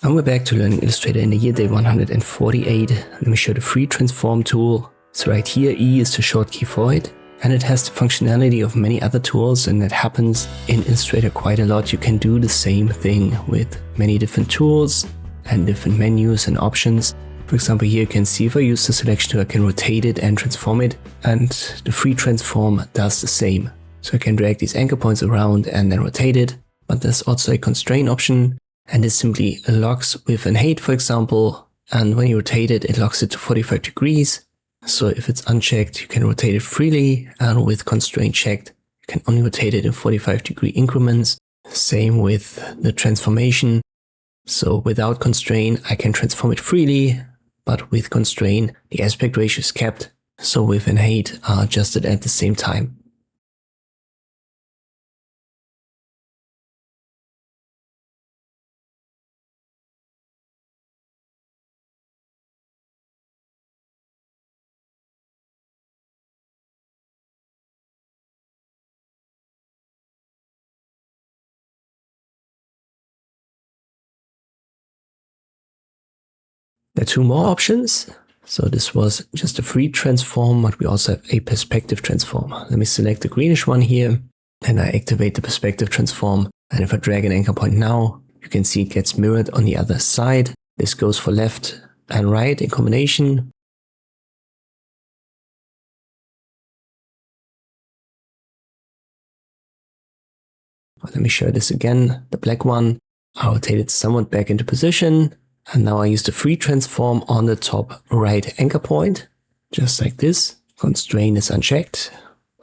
And we're back to learning Illustrator in the year day 148. Let me show the free transform tool. So right here, E is the short key for it. And it has the functionality of many other tools, and that happens in Illustrator quite a lot. You can do the same thing with many different tools and different menus and options. For example, here you can see if I use the selection tool, I can rotate it and transform it. And the free transform does the same. So I can drag these anchor points around and then rotate it. But there's also a constraint option. And this simply locks with an 8, for example, and when you rotate it, it locks it to 45 degrees. So if it's unchecked, you can rotate it freely, and with constraint checked, you can only rotate it in 45-degree increments. Same with the transformation. So without constraint, I can transform it freely, but with constraint, the aspect ratio is kept. So with an 8 are adjusted at the same time. There are two more options. So this was just a free transform, but we also have a perspective transform. Let me select the greenish one here, and I activate the perspective transform. And if I drag an anchor point now, you can see it gets mirrored on the other side. This goes for left and right in combination. Let me show this again, the black one. I'll rotate it somewhat back into position. And now I use the free transform on the top right anchor point, just like this. Constraint is unchecked,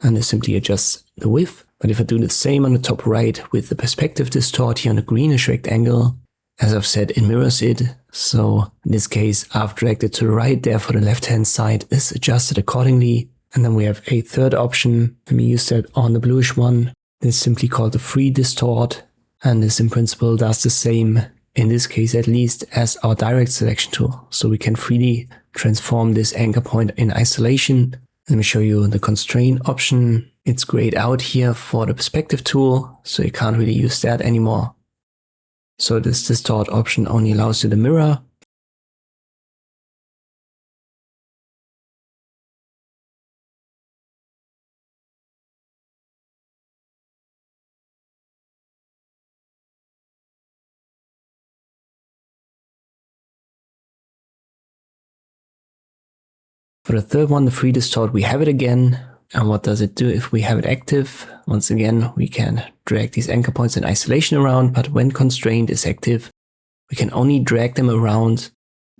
and this simply adjusts the width. But if I do the same on the top right with the perspective distort here on the greenish rectangle, as I've said, it mirrors it. So in this case, I've dragged it to the right, therefore the left-hand side is adjusted accordingly. And then we have a third option. Let me use that on the bluish one. This is simply called the free distort, and this in principle does the same, in this case at least, as our direct selection tool. So we can freely transform this anchor point in isolation. Let me show you the constraint option. It's grayed out here for the perspective tool, so you can't really use that anymore. So this distort option only allows you the mirror. For the third one, the free distort, we have it again. And what does it do if we have it active? Once again, we can drag these anchor points in isolation around, but when constraint is active, we can only drag them around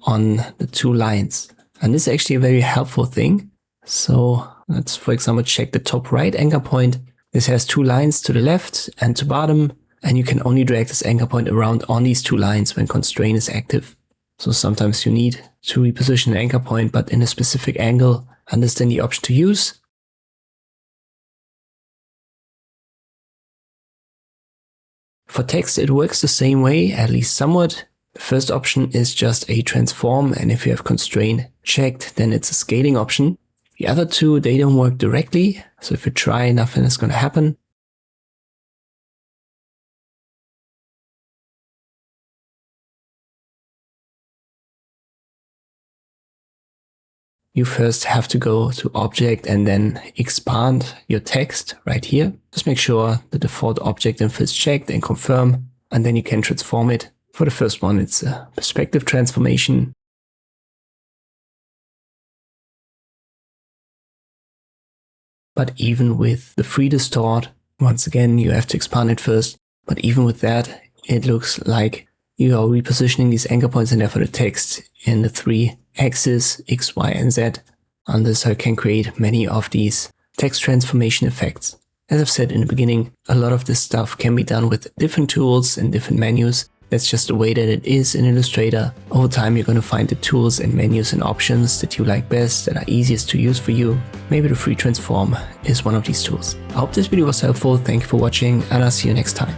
on the two lines. And this is actually a very helpful thing. So let's, for example, check the top right anchor point. This has two lines to the left and to bottom, and you can only drag this anchor point around on these two lines when constraint is active. So sometimes you need to reposition an anchor point, but in a specific angle, and this is then the option to use. For text, it works the same way, at least somewhat. The first option is just a transform, and if you have constraint checked, then it's a scaling option. The other two, they don't work directly, so if you try, nothing is going to happen. You first have to go to Object and then expand your text right here. Just make sure the default object info is checked and confirm, and then you can transform it. For the first one, it's a perspective transformation. But even with the free distort, once again, you have to expand it first. But even with that, it looks like you are repositioning these anchor points and therefore the text in the three axes, X, Y, and Z. And this I can create many of these text transformation effects. As I've said in the beginning, a lot of this stuff can be done with different tools and different menus. That's just the way that it is in Illustrator. Over time, you're going to find the tools and menus and options that you like best, that are easiest to use for you. Maybe the free transform is one of these tools. I hope this video was helpful. Thank you for watching, and I'll see you next time.